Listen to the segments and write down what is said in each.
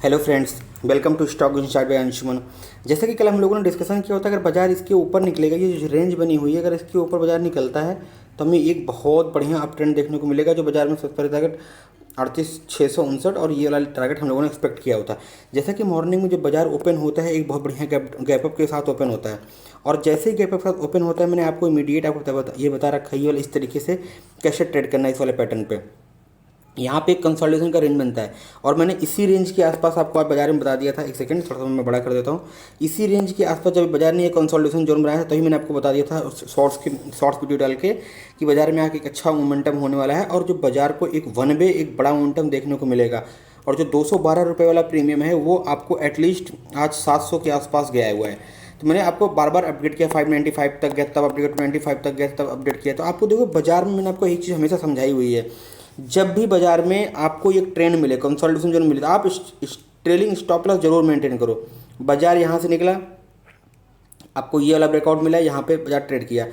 Hello friends, welcome to stock inside by Anshuman. जैसा कि कल हम लोगों ने डिस्कशन किया होता है, अगर बाजार इसके ऊपर निकलेगा, ये जो रेंज बनी हुई है, अगर इसके ऊपर बाजार निकलता है तो हमें एक बहुत बढ़िया अप ट्रेंड देखने को मिलेगा, जो बाजार में सबसे पहले टारगेट 38,659 और ये वाला टारगेट हम लोगों ने एक्सपेक्ट किया होता है। जैसा कि मॉर्निंग में जब बाजार ओपन होता है, एक बहुत बढ़िया गैप अप के साथ ओपन होता है, और जैसे ही गैप अप के साथ ओपन होता है, मैंने आपको इमीडिएट ये बता रखा है ये वाला इस तरीके से कैसे ट्रेड करना है। इस वाले पैटर्न पे यहाँ पे एक कंसोलिडेशन का रेंज बनता है, और मैंने इसी रेंज के आसपास आपको आज बाजार में बता दिया था। एक सेकंड, थोड़ा सा मैं बड़ा कर देता हूँ। इसी रेंज के आसपास जब बाजार ने ये कंसोलिडेशन जोन बनाया था, तभी मैंने आपको बता दिया था शॉर्ट्स वीडियो डाल के कि बाजार में आके एक अच्छा मोमेंटम होने वाला है, और जो बाजार को एक वन वे एक बड़ा मोमेंटम देखने को मिलेगा। और जो 212 रुपये वाला प्रीमियम है, वो आपको एटलीस्ट आज 700 के आसपास गया हुआ है। तो मैंने आपको बार बार अपडेट किया, 595 तक गया, तब अपडेट 25 तक गया, तब अपडेट किया। तो आपको देखो, बाजार में मैंने आपको एक चीज़ हमेशा समझाई हुई है, जब भी बाजार में आपको एक ट्रेंड मिले, कंसोलिडेशन जोन मिले, तो आप ट्रेलिंग स्टॉप लॉस जरूर मेंटेन करो। बाजार यहाँ से निकला, आपको ये वाला ब्रेकआउट मिला, यहाँ पे बाजार ट्रेड किया,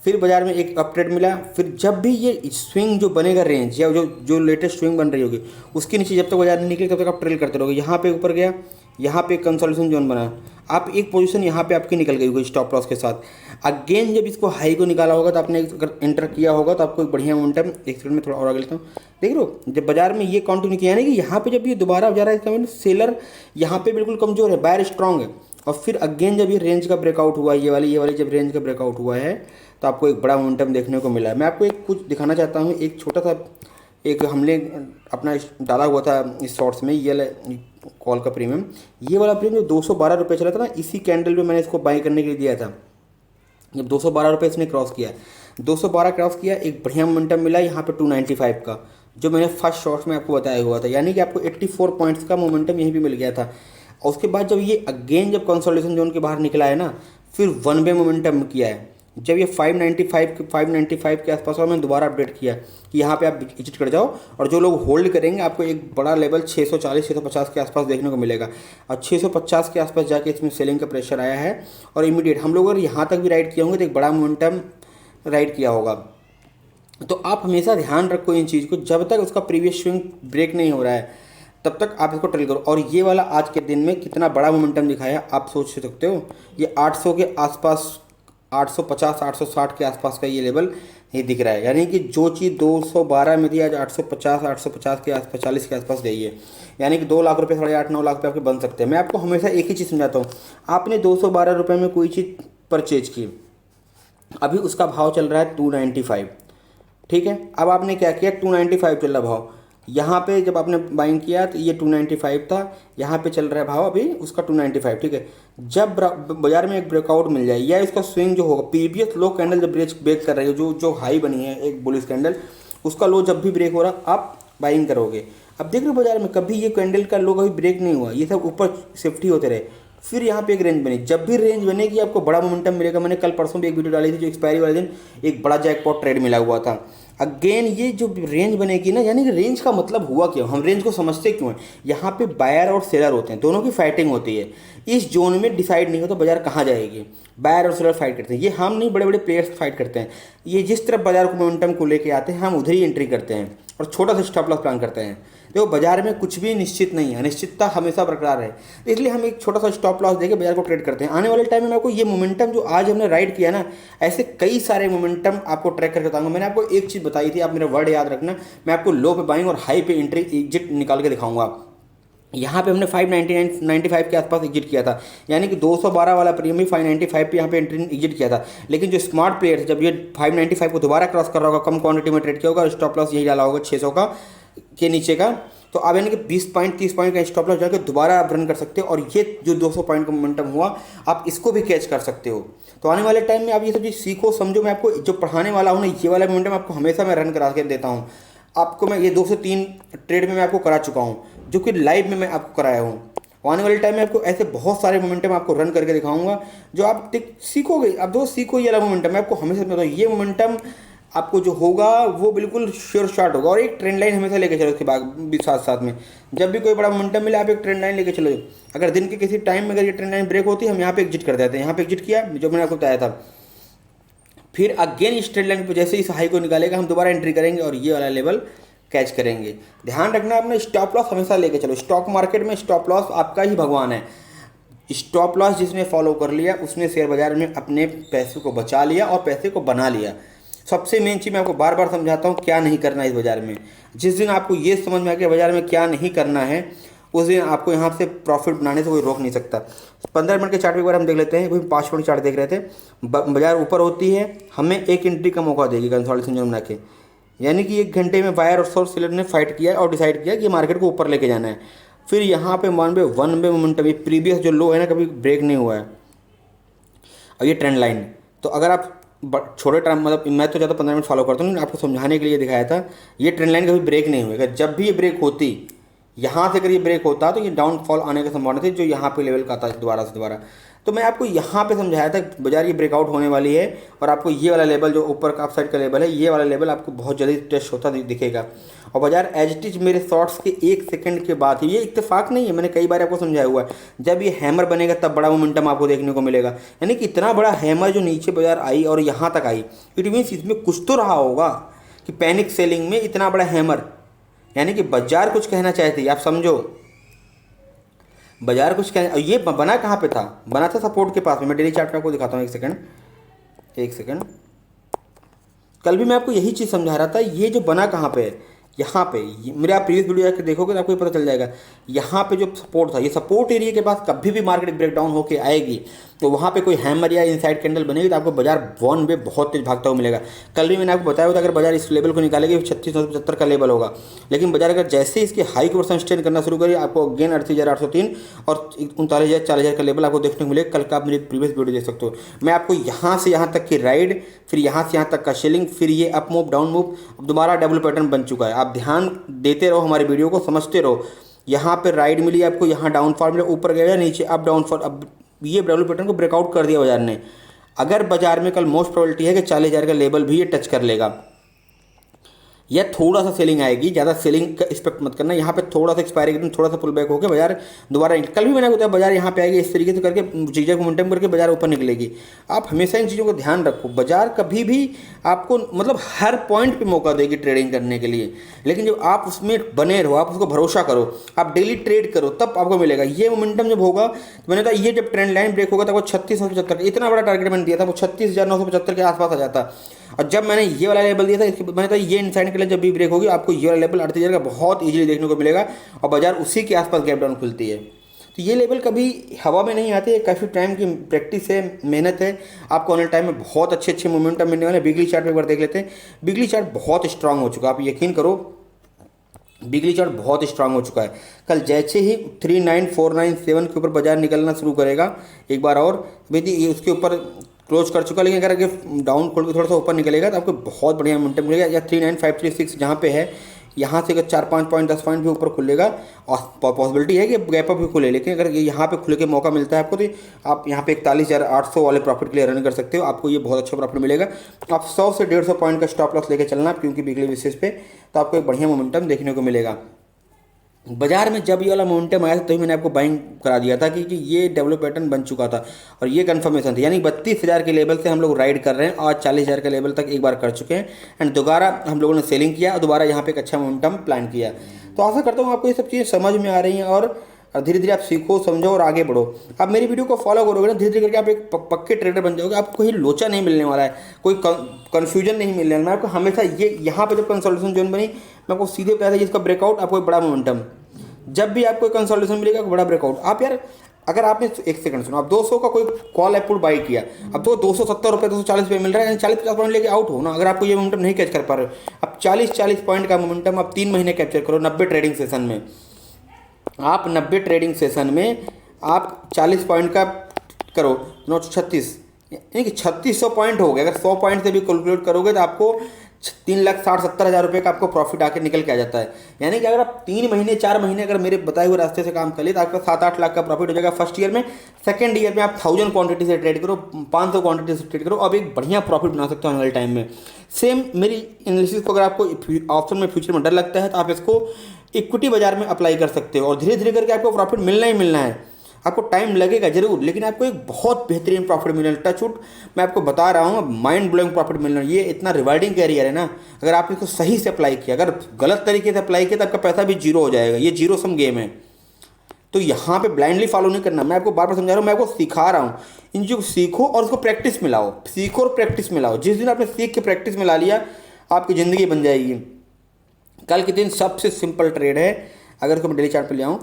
फिर बाजार में एक अप ट्रेड मिला, फिर जब भी ये स्विंग जो बनेगा रेंज, या जो लेटेस्ट स्विंग बन रही होगी, उसके नीचे जब तक बाजार नहीं निकले, तब तक आप ट्रेल करते रहोगे। यहाँ पे ऊपर गया, यहाँ पे कंसोलिडेशन जोन बना, आप एक पोजीशन यहाँ पे आपकी निकल गई होगी स्टॉप लॉस के साथ। अगेन जब इसको हाई को निकाला होगा, तो आपने अगर एंटर किया होगा, तो आपको एक बढ़िया मोमेंटम, एक सेकंड में थोड़ा और आगे लेता हूँ, देख लो, जब बाजार में ये कंटिन्यू किया, यानी कि यहाँ पे जब ये दोबारा जा रहा है, इसका मतलब सेलर यहाँ पे बिल्कुल कमजोर है, बायर स्ट्रांग है। और फिर अगेन जब ये रेंज का ब्रेकआउट हुआ, ये वाली जब रेंज का ब्रेकआउट हुआ है, तो आपको एक बड़ा मोमेंटम देखने को मिला है। मैं आपको एक कुछ दिखाना चाहता हूँ, एक छोटा सा एक हमने अपना डाला हुआ था इस शॉर्ट्स में, ये कॉल का प्रीमियम, ये वाला प्रीमियम जो 212 रुपये चला था ना, इसी कैंडल पे मैंने इसको बाई करने के लिए दिया था। जब 212 रुपये इसने क्रॉस किया, 212 क्रॉस किया, एक बढ़िया मोमेंटम मिला यहाँ पे 295 का, जो मैंने फर्स्ट शॉर्ट्स में आपको बताया हुआ था, यानी कि आपको 84 पॉइंट्स का मोमेंटम यहीं पे मिल गया था। और उसके बाद जब ये अगेन जब कंसोलिडेशन जोन के बाहर निकला है ना, फिर वन वे मोमेंटम किया है। जब ये 595 के आसपास, और मैंने दोबारा अपडेट किया कि यहाँ पे आप विजिट कर जाओ, और जो लोग होल्ड करेंगे, आपको एक बड़ा लेवल 640-650 के आसपास देखने को मिलेगा। और 650 के आसपास जाके इसमें सेलिंग का प्रेशर आया है, और इमीडिएट हम लोग अगर यहाँ तक भी राइड किया होंगे, तो एक बड़ा मोमेंटम राइड किया होगा। तो आप हमेशा ध्यान रखो इन चीज़ को, जब तक उसका प्रीवियस स्विंग ब्रेक नहीं हो रहा है, तब तक आप इसको ट्रेल करो। और ये वाला आज के दिन में कितना बड़ा मोमेंटम दिखाया, आप सोच सकते हो। ये 800 के आसपास, 850 860 के आसपास का ये लेवल ये दिख रहा है, यानी कि जो चीज़ 212 में थी, आज 850 के आसपास, 40 के आसपास गई है। यानी कि 2 लाख रुपये, 8.5-9 लाख रुपये आपके बन सकते हैं। मैं आपको हमेशा एक ही चीज़ समझाता हूँ, आपने 212 रुपये में कोई चीज़ परचेज की, अभी उसका भाव चल रहा है 295, ठीक है। अब आपने क्या किया, 295 चल रहा भाव, यहाँ पे जब आपने बाइंग किया तो ये 295 था, यहाँ पे चल रहा है भाव अभी उसका 295, ठीक है। जब बाजार में एक ब्रेकआउट मिल जाए, या इसका स्विंग जो होगा, प्रीवियस लो कैंडल जब ब्रेक कर रही है, जो हाई बनी है एक बुलिश कैंडल, उसका लो जब भी ब्रेक हो रहा, आप बाइंग करोगे। अब देख लो बाजार में कभी ये कैंडल का लो कभी ब्रेक नहीं हुआ, ये सब ऊपर सेफ्टी होते रहे। फिर यहाँ पे एक रेंज बनी, जब भी रेंज बनेगी आपको बड़ा मोमेंटम मिलेगा। मैंने कल परसों भी एक वीडियो डाली थी, जो एक्सपायरी वाले दिन एक बड़ा जैकपॉट ट्रेड मिला हुआ था। अगेन ये जो रेंज बनेगी ना, यानी कि रेंज का मतलब हुआ क्यों, हम रेंज को समझते क्यों हैं, यहाँ पे बायर और सेलर होते हैं, दोनों की फाइटिंग होती है। इस जोन में डिसाइड नहीं होता बाजार कहाँ जाएगी, बायर और सेलर फाइट करते हैं। ये हम नहीं, बड़े बड़े प्लेयर्स फाइट करते हैं। ये जिस तरफ बाजार को मोमेंटम को लेके आते हैं, हम उधर ही एंट्री करते हैं और छोटा सा स्टॉप लॉस प्लान करते हैं। देखो बाजार में कुछ भी निश्चित नहीं है, अनिश्चितता हमेशा बरकरार है, इसलिए हम एक छोटा सा स्टॉप लॉस देके बाजार को ट्रेड करते हैं। आने वाले टाइम में मैं आपको ये मोमेंटम जो आज हमने राइड किया ना, ऐसे कई सारे मोमेंटम आपको ट्रैक करके बताऊंगा। मैंने आपको एक चीज़ बताई थी, आप मेरा वर्ड याद रखना, मैं आपको लो पे बाइंग और हाई पे एंट्री एग्जिट निकाल के दिखाऊंगा। यहाँ पे हमने 595 के आसपास एग्जिट किया था, यानी कि 212 वाला प्रीमियम 595 पे यहाँ पे एंट्री एग्जिट किया था। लेकिन जो स्मार्ट प्लेयर जब ये 595 को दोबारा क्रॉस कर रहा होगा, कम क्वांटिटी में ट्रेड किया होगा, और स्टॉप लॉस यही डाला होगा 600 का के नीचे का, तो आप यानी कि 20 पॉइंट 30 पॉइंट का स्टॉप लॉस जाकर दोबारा आप रन कर सकते हो। और ये जो 200 पॉइंट का मोमेंटम हुआ, आप इसको भी कैच कर सकते हो। तो आने वाले टाइम में आप ये सब चीज़ सीखो, समझो। मैं आपको जो पढ़ाने वाला हूँ ना, ये वाला मोमेंटम आपको हमेशा मैं रन करा के देता हूँ। आपको मैं ये 2 से 3 ट्रेड में मैं आपको करा चुका हूँ, जो कि लाइव में मैं आपको कराया हूँ। आने वाले टाइम में आपको ऐसे बहुत सारे मोमेंटम आपको रन करके दिखाऊंगा, जो आप सीखोगे। आप दोस्त सीखो, ये वाला मोमेंटम मैं आपको हमेशा बताता हूँ। ये मोमेंटम आपको जो होगा वो बिल्कुल श्योर शॉट होगा, और एक ट्रेंड लाइन हमेशा लेके चलो। उसके बाद भी साथ साथ में जब भी कोई बड़ा मोमेंटम मिले, आप एक ट्रेंड लाइन लेके चलो। अगर दिन के किसी टाइम में अगर ये ट्रेंड लाइन ब्रेक होती है, हम यहाँ पे एग्जिट कर देते हैं। यहाँ पे एग्जिट किया, जो मैंने आपको बताया था, फिर अगेन इस ट्रेंड लाइन पर जैसे इस हाई को निकालेगा, हम दोबारा एंट्री करेंगे, और ये वाला लेवल कैच करेंगे। ध्यान रखना अपना स्टॉप लॉस हमेशा लेके चलो। स्टॉक मार्केट में स्टॉप लॉस आपका ही भगवान है। स्टॉप लॉस जिसने फॉलो कर लिया उसने शेयर बाजार में अपने पैसे को बचा लिया और पैसे को बना लिया। सबसे मेन चीज़ मैं आपको बार बार समझाता हूँ क्या नहीं करना है इस बाजार में। जिस दिन आपको ये समझ में आ गया बाजार में क्या नहीं करना है, उस दिन आपको यहाँ से प्रॉफिट बनाने से कोई रोक नहीं सकता। 15 मिनट के चार्ट एक बार हम देख लेते हैं। कोई 5 मिनट चार्ट देख रहे थे, बाजार ऊपर होती है, हमें एक एंट्री का मौका देगी कंसोलिडेशन जोन बना के, यानी कि 1 घंटे में बायर और शॉर्ट सेलर ने फाइट किया और डिसाइड किया कि मार्केट को ऊपर लेके जाना है। फिर यहाँ पे 1 मोमेंटम, ये प्रीवियस जो लो है ना कभी ब्रेक नहीं हुआ है, और ये ट्रेंड लाइन। तो अगर आप छोटे टाइम, मतलब मैं तो ज़्यादा 15 मिनट फॉलो करता हूँ, आपको समझाने के लिए दिखाया था। ये ट्रेंड लाइन कभी ब्रेक नहीं हुई। अगर जब भी ये ब्रेक होती, यहाँ से अगर ये ब्रेक होता तो ये डाउनफॉल आने की संभावना थी, जो यहाँ पे लेवल का आता है दोबारा से दोबारा। तो मैं आपको यहाँ पे समझाया था बाजार ये ब्रेकआउट होने वाली है, और आपको ये वाला लेवल जो ऊपर का अप साइड का लेवल है, ये वाला लेवल आपको बहुत जल्दी टेस्ट होता दिखेगा। और बाजार एज इट इज मेरे शॉर्ट्स के 1 सेकंड के बाद ही, ये इत्तेफाक नहीं है, मैंने कई बार आपको समझाया हुआ है, जब ये हैमर बनेगा तब बड़ा मोमेंटम आपको देखने को मिलेगा। यानी कि इतना बड़ा हैमर जो नीचे बाजार आई और यहाँ तक आई, इट मीन्स इसमें कुछ तो रहा होगा कि पैनिक सेलिंग में इतना बड़ा हैमर, यानी कि बाजार कुछ कहना चाहती है, आप समझो बाजार कुछ कहना। ये बना कहाँ पे था? बना था सपोर्ट के पास में। मैं डेली चार्ट में आपको दिखाता हूँ, एक सेकंड। कल भी मैं आपको यही चीज़ समझा रहा था। ये जो बना कहाँ पे है, यहाँ पे, मेरे आप प्रीवियस वीडियो जाकर देखोगे तो आपको पता चल जाएगा। यहाँ पे जो सपोर्ट था, ये सपोर्ट एरिया के पास कभी भी मार्केट ब्रेकडाउन होके आएगी तो वहाँ पे कोई हैमर या इनसाइड कैंडल बनेगी तो आपको बाजार वन वे बहुत तेज भागता हुआ मिलेगा। कल भी मैंने आपको बताया था अगर बाजार इस लेवल को निकालेगी 3675 का लेवल होगा, लेकिन बाजार अगर जैसे इसके हाई को सस्टेन करना शुरू करिए, आपको अगेन 38,803 और 39,000 40,000 का लेवल आपको देखने को मिलेगा। कल का आप मेरी प्रीवियस वीडियो देख सकते हो। मैं आपको यहाँ से यहाँ तक की राइड, फिर यहाँ से यहाँ तक का सेलिंग, फिर ये अप मूव डाउन मूव, अब दोबारा डबल पैटर्न बन चुका है। आप ध्यान देते रहो, हमारे वीडियो को समझते रहो। यहाँ पे राइड मिली आपको, यहाँ डाउनफॉल मिला, ऊपर गया नीचे अप डाउनफॉल। अब ये डबल पैटर्न को ब्रेकआउट कर दिया बाजार ने। अगर बाजार में कल मोस्ट प्रोबेबिलिटी है कि 40,000 का लेवल भी ये टच कर लेगा, या थोड़ा सा सेलिंग आएगी, ज़्यादा सेलिंग का एक्सपेक्ट मत करना। यहाँ पे थोड़ा सा एक्सपायरी के दिन थोड़ा सा पुल बैक होकर बाजार दोबारा, कल भी मैंने बताया बाजार यहाँ पे आएगी, इस तरीके से करके जिगजैग मोमेंटम करके बाजार ऊपर निकलेगी। आप हमेशा इन चीज़ों को ध्यान रखो। बाजार कभी भी आपको मतलब हर पॉइंट पे मौका देगी ट्रेडिंग करने के लिए, लेकिन जब आप उसमें बने रहो, आप उसको भरोसा करो, आप डेली ट्रेड करो, तब आपको मिलेगा। ये मोमेंटम जब होगा, तो मैंने कहा ये जब ट्रेंड लाइन ब्रेक होगा तब वो 36,975, इतना बड़ा टारगेट मैंने दिया था, वो 36,975 के आसपास आ जाता। और जब मैंने ये वाला लेवल दिया था, इसके मैंने कहा ये इनसाइड के लिए जब भी ब्रेक होगी आपको ये वाला लेवल 38,000 का बहुत इजीली देखने को मिलेगा, और बाजार उसी के आसपास गैप डाउन खुलती है। तो ये लेवल कभी हवा में नहीं आते, काफ़ी टाइम की प्रैक्टिस है, मेहनत है। आपको ऑनलाइन टाइम में बहुत अच्छे मोमेंटम मिलने वाले। वीकली चार्ट एक बार देख लेते हैं। वीकली चार्ट बहुत स्ट्रांग हो चुका है, आप यकीन करो वीकली चार्ट बहुत स्ट्रांग हो चुका है। कल जैसे ही 39,497 के ऊपर बाजार निकलना शुरू करेगा एक बार, और यदि उसके ऊपर क्लोज कर चुका, लेकिन अगर डाउन खोल के थोड़ा सा ऊपर निकलेगा तो आपको बहुत बढ़िया मोमेंटम मिलेगा। या 39,536 जहाँ पे है, यहाँ से अगर 4-5 पॉइंट 10 पॉइंट भी ऊपर खुलेगा, और पॉसिबिलिटी है कि गैप अप भी खुले, लेकिन अगर यहाँ पे खुले के मौका मिलता है आपको, तो आप यहाँ पे 41,800 वाले प्रॉफिट के लिए रन कर सकते हो। आपको ये बहुत अच्छा प्रॉफिट मिलेगा। आप 100 से 150 पॉइंट का स्टॉप लॉस लेकर चलना, क्योंकि वीकली बेसिस पे तो आपको एक बढ़िया मोमेंटम देखने को मिलेगा। बाजार में जब ये वाला मोमेंटम आया था तभी मैंने आपको बाइंग करा दिया था कि ये डेवलप पैटर्न बन चुका था, और ये कंफर्मेशन थी। यानी 32,000 के लेवल से हम लोग राइड कर रहे हैं और 40,000 के लेवल तक एक बार कर चुके हैं, एंड दोबारा हम लोगों ने सेलिंग किया और दोबारा यहाँ पे एक अच्छा मोमेंटम प्लान किया। तो आशा करता हूँ आपको ये सब चीज़ें समझ में आ रही हैं, और धीरे धीरे आप सीखो, समझो और आगे बढ़ो। आप मेरी वीडियो को फॉलो करोगे ना, धीरे धीरे करके आप एक पक्के ट्रेडर बन जाओगे। आपको कोई लोचा नहीं मिलने वाला है, कोई कन्फ्यूजन नहीं मिलने वाला। मैं आपको हमेशा ये यहाँ पर जब कंसल्टेशन जोन बनी, मैं आपको सीधे बताया था इसका ब्रेकआउट, आपको एक बड़ा मोमेंटम। जब भी आपको कंसोलिडेशन मिलेगा बड़ा ब्रेकआउट, आप यार अगर आपने एक सेकंड सुनो, आप 200 का कोई कॉल ऐप पुट बाई किया, अब तो 270 रुपये 240 रुपये मिल रहा है, 40-50 पॉइंट लेके आउट हो ना। अगर आपको ये मोमेंटम नहीं कैच कर पा रहे हो, अब 40 पॉइंट का मोमेंटम आप 3 महीने कैप्चर करो 90 ट्रेडिंग सेशन में। आप 90 ट्रेडिंग सेशन में आप 40 पॉइंट का करो, 936, यानी कि 3600 पॉइंट हो गए। अगर 100 पॉइंट से भी कैलकुलेट करोगे तो आपको 3,60,70,000 रुपये का आपको प्रॉफिट आके निकल के आ जाता है। यानी कि अगर आप 3 महीने 4 महीने अगर मेरे बताए हुए रास्ते से काम कर लिए तो आपका 7-8 लाख का प्रॉफिट हो जाएगा फर्स्ट ईयर में। सेकंड ईयर में आप 1000 क्वांटिटी से ट्रेड करो, 500 क्वांटिटी से ट्रेड करो, अब एक बढ़िया प्रॉफिट बना सकते हो आने वाले टाइम में। सेम मेरी एनालिसिस को अगर आपको ऑप्शन में फ्यूचर में डर लगता है तो आप इसको इक्विटी बाजार में अप्लाई कर सकते हो, और धीरे धीरे करके आपको प्रॉफिट मिलना ही मिलना है। आपको टाइम लगेगा जरूर, लेकिन आपको एक बहुत बेहतरीन प्रॉफिट मिलने वाला। टच वुड मैं आपको बता रहा हूँ, माइंड ब्लोइंग प्रॉफिट मिलने वाला। ये इतना रिवार्डिंग कैरियर है ना, अगर आप इसको सही से अप्लाई किया, अगर गलत तरीके से अप्लाई किया तो आपका पैसा भी जीरो हो जाएगा। ये जीरो सम गेम है। तो यहाँ पे ब्लाइंडली फॉलो नहीं करना। मैं आपको बार बार समझा रहा हूँ, मैं आपको सिखा रहा हूँ। इन चीज़ों को सीखो और उसको प्रैक्टिस में लाओ। सीखो और प्रैक्टिस में लाओ। जिस दिन आपने सीख के प्रैक्टिस में ला लिया, आपकी ज़िंदगी बन जाएगी। कल के दिन सबसे सिंपल ट्रेड है, अगर इसको मैं डेली चार्ट पे ले आऊँ,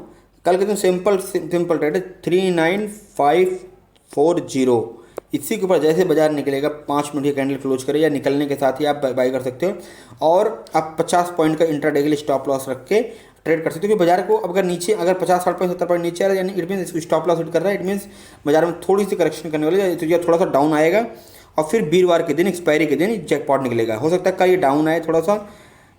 कल के दिन सिंपल ट्रेड है 39540। इसी के ऊपर जैसे बाजार निकलेगा, 5 मिनट की कैंडल क्लोज करे या निकलने के साथ ही आप बाई कर सकते हो। और आप 50 पॉइंट का इंट्राडे के लिए स्टॉप लॉस रख के ट्रेड कर सकते हो। क्योंकि बाजार को अगर नीचे, अगर 50 60 पॉइंट 70 पॉइंट नीचे आ रहा है, यानी it mean stop loss hit कर रहा है, इट मीन्स बाजार में थोड़ी सी करेक्शन करने वाली है, तो यह थोड़ा सा डाउन आएगा। और फिर वीरवार के दिन, एक्सपायरी के दिन जैकपॉट निकलेगा। हो सकता है कल ये डाउन आए थोड़ा सा,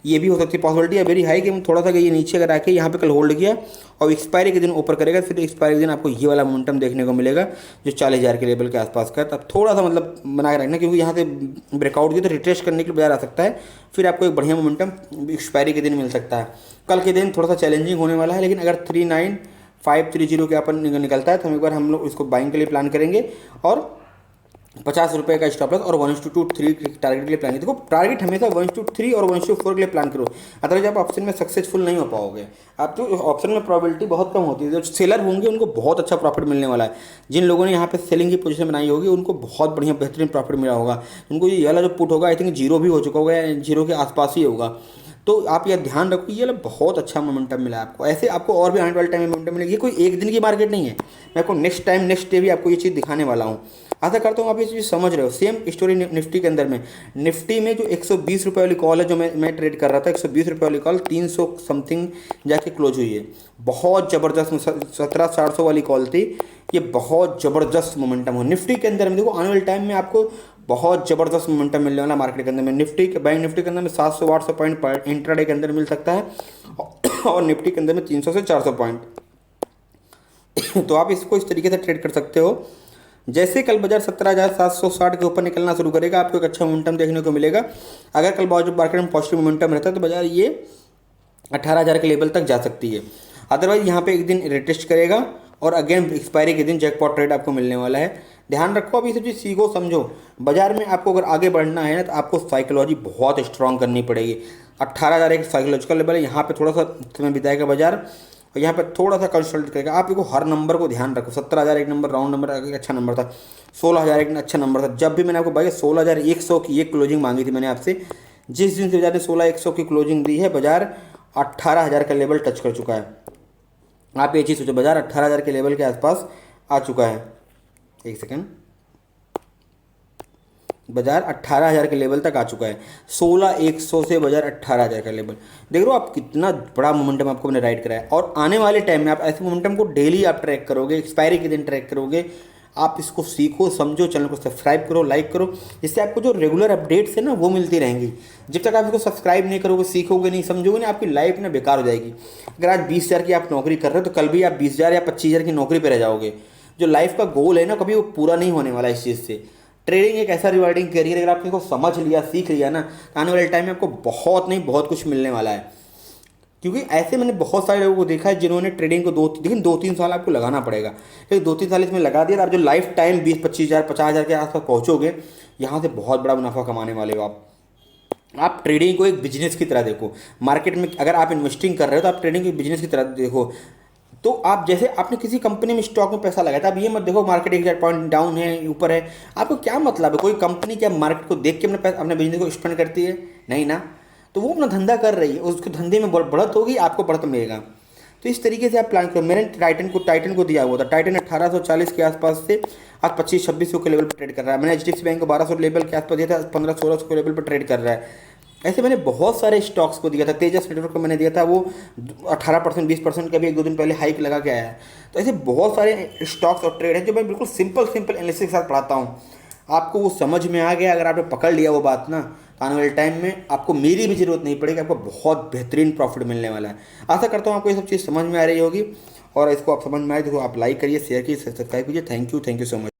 ये भी हो सकती है पॉसिबिलिटी है वेरी हाई कि थोड़ा सा ये नीचे अगर आके यहाँ पे कल होल्ड किया और एक्सपायरी के दिन ऊपर करेगा, फिर एक्सपायरी के दिन आपको ये वाला मोमेंटम देखने को मिलेगा जो 40,000 के लेवल के आसपास का है। तब थोड़ा सा मतलब बना के रखना, क्योंकि यहाँ से ब्रेकआउट दिया तो रिट्रेस करने के लिए बाजार आ सकता है, फिर आपको एक बढ़िया मोमेंटम एक्सपायरी के दिन मिल सकता है। कल के दिन थोड़ा सा चैलेंजिंग होने वाला है, लेकिन अगर 39530 के अपन निकलता है तो हम एक बार हम लोग इसको बाइंग के लिए प्लान करेंगे और 50 रुपये का स्टॉप लॉस और 1:3 टारगेट के लिए प्लान। देखो टारगेट हमेशा 1:3 और 1:4 के लिए प्लान करो, अदरवाइज आप ऑप्शन में सक्सेसफुल नहीं हो पाओगे। आप तो ऑप्शन में प्रोबेबिलिटी बहुत कम होती है। जो सेलर होंगे उनको बहुत अच्छा प्रॉफिट मिलने वाला है। जिन लोगों ने यहाँ पे सेलिंग की पोजीशन बनाई होगी उनको बहुत बढ़िया बेहतरीन प्रॉफिट मिला होगा। उनको ये वाला जो पुट होगा आई थिंक जीरो भी हो चुका होगा या जीरो के आसपास ही होगा। तो आप यह ध्यान रखो, ये बहुत अच्छा मोमेंटम मिला आपको। ऐसे आपको और भी आने वाले टाइम में मोमेंटम मिलेगी। ये कोई एक दिन की मार्केट नहीं है। मैं आपको नेक्स्ट डे भी आपको ये चीज़ दिखाने वाला हूँ। आशा करता हूँ आप ये चीज़ समझ रहे हो। सेम स्टोरी निफ्टी के अंदर में, निफ्टी में जो 120 रुपये वाली कॉल है जो मैं ट्रेड कर रहा था, 120 रुपये वाली कॉल 300 समथिंग जाके क्लोज हुई है। बहुत ज़बरदस्त 17,400 वाली कॉल थी। ये बहुत ज़बरदस्त मोमेंटम हो निफ्टी के अंदर में। देखो आने वाले टाइम में आपको बहुत ज़बरदस्त मोमेंटम मिलने वाला मार्केट के अंदर में। बैंक निफ्टी के अंदर में 700-800 पॉइंट इंट्राडे के अंदर मिल सकता है और निफ्टी के अंदर में 300 से 400 पॉइंट। तो आप इसको इस तरीके से ट्रेड कर सकते हो। जैसे कल बाजार 17,760 के ऊपर निकलना शुरू करेगा, आपको एक अच्छा मोमेंटम देखने को मिलेगा। अगर कल मार्केट में पॉजिटिव मोमेंटम रहता है तो बाजार ये 18,000 के लेवल तक जा सकती है। अदरवाइज यहाँ पे एक दिन रिटेस्ट करेगा और अगेन एक्सपायरी के दिन जैकपॉट ट्रेड आपको मिलने वाला है। ध्यान रखो, अभी सब चीज़ सीखो समझो। बाजार में आपको अगर आगे बढ़ना है ना तो आपको साइकोलॉजी बहुत स्ट्रांग करनी पड़ेगी। 18,000 एक साइकोलॉजिकल लेवल है। यहाँ पे थोड़ा सा समय बिताएगा बाजार और यहाँ पे थोड़ा सा कंसल्ट करेगा। आप देखो हर नंबर को ध्यान रखो। 17,000 एक नंबर राउंड नंबर एक अच्छा नंबर था। 16,000 एक अच्छा नंबर था। जब भी मैंने आपको भाई 16,100 की एक क्लोजिंग मांगी थी मैंने आपसे, जिस दिन से बाजार ने 16,100 की क्लोजिंग दी है, बाजार 18,000 का लेवल टच कर चुका है। आप ये चीज़ सोचो, बाजार 18,000 के लेवल के आसपास आ चुका है। एक सेकेंड, बाजार 18,000 के लेवल तक आ चुका है। 16,100 से बाजार 18,000 का लेवल। देख रहे हो आप कितना बड़ा मोमेंटम आपको मैंने राइड कराया। और आने वाले टाइम में आप ऐसे मोमेंटम को डेली आप ट्रैक करोगे, एक्सपायरी के दिन ट्रैक करोगे। आप इसको सीखो समझो, चैनल को सब्सक्राइब करो, लाइक करो, जिससे आपको जो रेगुलर अपडेट्स है ना वो मिलती रहेंगी। जब तक आप इसको सब्सक्राइब नहीं करोगे, सीखोगे नहीं, समझोगे ना, आपकी लाइफ ना बेकार हो जाएगी। अगर आज 20,000 की आप नौकरी कर रहे हो तो कल भी आप 20,000 या 25,000 की नौकरी पर रह जाओगे। जो लाइफ का गोल है ना, कभी वो पूरा नहीं होने वाला इस चीज़ से। ट्रेडिंग एक ऐसा रिवार्डिंग करियर, अगर आपने इसको समझ लिया, सीख लिया ना, आने वाले टाइम में आपको बहुत नहीं बहुत कुछ मिलने वाला है। क्योंकि ऐसे मैंने बहुत सारे लोगों को देखा है जिन्होंने ट्रेडिंग को 2-3 साल आपको लगाना पड़ेगा। लेकिन 2-3 साल इसमें लगा दिया तो आप जो लाइफ टाइम 20-25,000 50,000 के आसपास पहुँचोगे, यहाँ से बहुत बड़ा मुनाफा कमाने वाले हो आप ट्रेडिंग को एक बिजनेस की तरह देखो। मार्केट में अगर आप इन्वेस्टिंग कर रहे हो तो आप ट्रेडिंग को बिजनेस की तरह देखो। तो आप जैसे आपने किसी कंपनी में स्टॉक में पैसा लगाया था, अब ये मत देखो मार्केट 1,000 पॉइंट डाउन है ऊपर है। आपको क्या मतलब है? कोई कंपनी क्या मार्केट को देख के अपने बिजनेस को एक्सपेंड करती है? नहीं ना। तो वो अपना धंधा कर रही है, उसके धंधे में बढ़त होगी, आपको बढ़त मिलेगा। तो इस तरीके से आप प्लान करो। मैंने टाइटन को दिया हुआ था। टाइटन 1840 के आसपास से आज 25-2600 के लेवल पर ट्रेड कर रहा है। मैंने HDFC बैंक को 1200 लेवल के आसपास दिया था, 1500-1600 के लेवल पर ट्रेड कर रहा है। ऐसे मैंने बहुत सारे स्टॉक्स को दिया था। तेजस नेटवर्क को मैंने दिया था, वो 18% 20% का भी 1-2 दिन पहले हाइक लगा के आया है। तो ऐसे बहुत सारे स्टॉक्स और ट्रेड हैं जो मैं बिल्कुल सिंपल एनालिसिस के साथ पढ़ाता हूँ। आपको वो समझ में आ गया, अगर आपने पकड़ लिया वो बात ना, तो आने वाले टाइम में आपको मेरी भी जरूरत नहीं पड़ेगी, आपको बहुत बेहतरीन प्रॉफिट मिलने वाला है। आशा करता हूँ आपको ये सब चीज़ समझ में आ रही होगी और इसको आप समझ में आए तो आप लाइक करिए, शेयर कीजिए, सब्सक्राइब कीजिए। Thank you so much.